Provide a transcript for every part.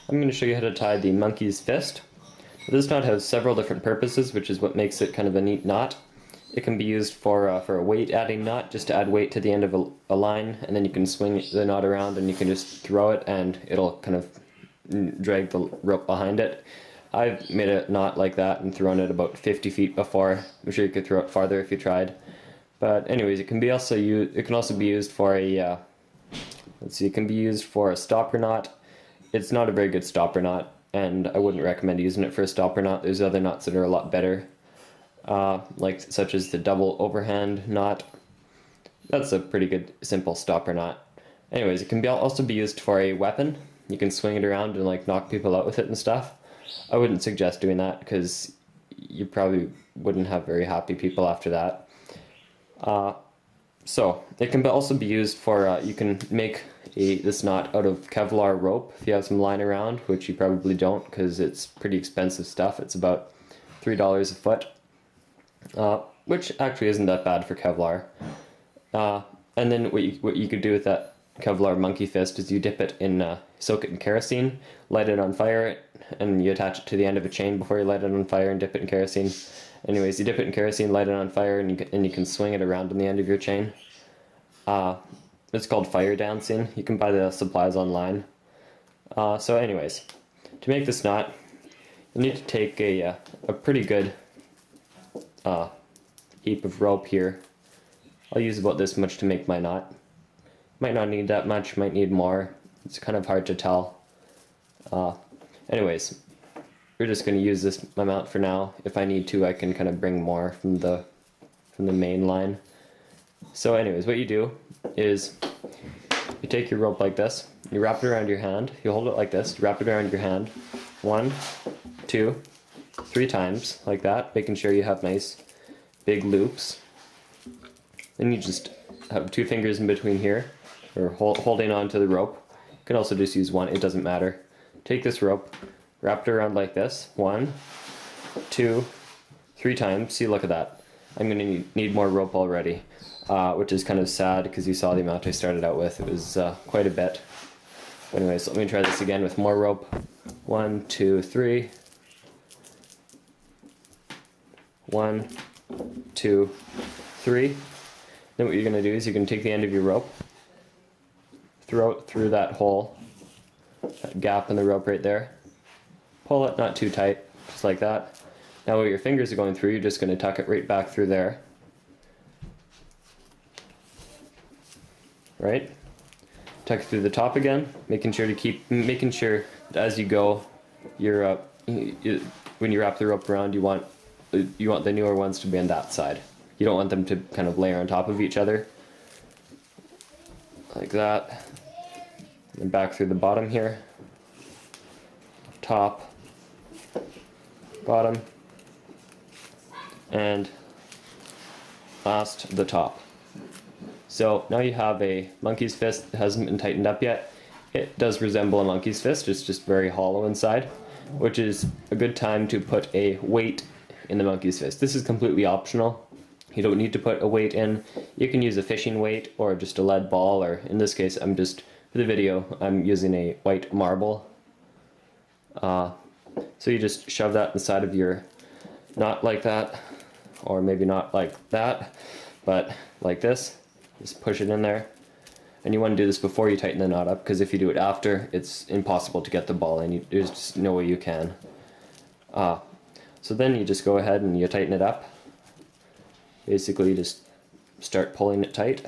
I'm going to show you how to tie the monkey's fist. This knot has several different purposes, which is what makes it kind of a neat knot. It can be used for a weight adding knot, just to add weight to the end of a line, and then you can swing the knot around and you can just throw it and it'll kind of drag the rope behind it. I've made a knot like that and thrown it about 50 feet before. I'm sure you could throw it farther if you tried. But anyways, it can also be used for a it can be used for a stopper knot. It's not a very good stopper knot, and I wouldn't recommend using it for a stopper knot. There's other knots that are a lot better, such as the double overhand knot. That's a pretty good simple stopper knot. Anyways, it can also be used for a weapon. You can swing it around and like knock people out with it and stuff. I wouldn't suggest doing that because you probably wouldn't have very happy people after that. So it can also be used for, you can make this knot out of Kevlar rope if you have some lying around, which you probably don't because it's pretty expensive stuff. It's about $3 a foot, which actually isn't that bad for Kevlar. And then what you could do with that Kevlar monkey fist is you dip it in, soak it in kerosene, light it on fire, and you attach it to the end of a chain before you light it on fire and dip it in kerosene. Anyways, you dip it in kerosene, light it on fire, and you can swing it around on the end of your chain. It's called fire dancing. You can buy the supplies online. So anyways, to make this knot, you need to take a pretty good heap of rope here. I'll use about this much to make my knot. Might not need that much, might need more. It's kind of hard to tell. Anyways, we're just going to use this amount for now. If I need to, I can kind of bring more from the main line. So anyways, what you do is you take your rope like this, you wrap it around your hand, you hold it like this, wrap it around your hand 1, 2, 3 times like that, making sure you have nice big loops. Then you just have 2 fingers in between here, or holding on to the rope. You can also just use one, it doesn't matter. Take this rope, wrap it around like this, 1, 2, 3 times. See, look at that. I'm going to need more rope already, which is kind of sad because you saw the amount I started out with. It was quite a bit. Anyways, let me try this again with more rope. 1, 2, 3. 1, 2, 3. Then what you're going to do is you're going to take the end of your rope, throw it through that hole, that gap in the rope right there. Pull it, not too tight, just like that. Now where your fingers are going through, you're just going to tuck it right back through there. Right? Tuck it through the top again, making sure that as you go, you're when you wrap the rope around, you want the newer ones to be on that side. You don't want them to kind of layer on top of each other, like that. And back through the bottom here, top, bottom, and last the top. So now you have a monkey's fist that hasn't been tightened up yet. It does resemble a monkey's fist, it's just very hollow inside, which is a good time to put a weight in the monkey's fist. This is completely optional. You don't need to put a weight in. You can use a fishing weight or just a lead ball, or in this case, for the video, I'm using a white marble. So you just shove that inside of your knot like that, or maybe not like that, but like this. Just push it in there. And you want to do this before you tighten the knot up, because if you do it after, it's impossible to get the ball in. There's just no way you can. So then you just go ahead and you tighten it up. Basically, you just start pulling it tight.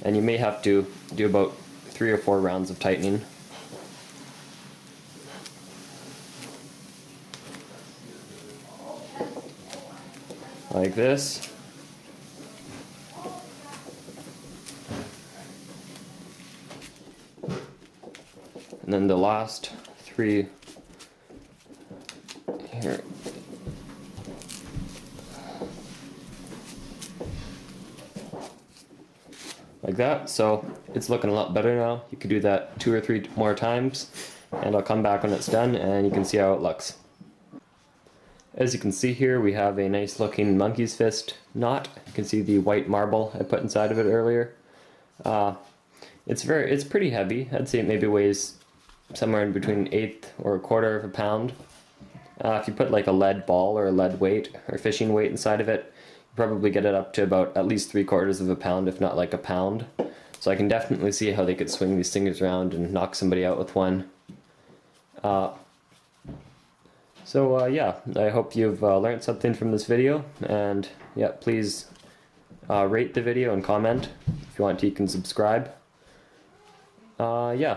And you may have to do about 3 or 4 rounds of tightening. Like this. And then the last 3 here. Like that. So it's looking a lot better now. You could do that 2 or 3 more times, and I'll come back when it's done and you can see how it looks. As you can see here, we have a nice looking monkey's fist knot. You can see the white marble I put inside of it earlier. It's pretty heavy. I'd say it maybe weighs somewhere in between 1/8 or 1/4 of a pound. If you put like a lead ball or a lead weight or fishing weight inside of it, you probably get it up to about at least 3/4 of a pound, if not like a pound. So I can definitely see how they could swing these things around and knock somebody out with one. Yeah, I hope you've learned something from this video, and yeah, please rate the video and comment. If you want to, you can subscribe. Yeah.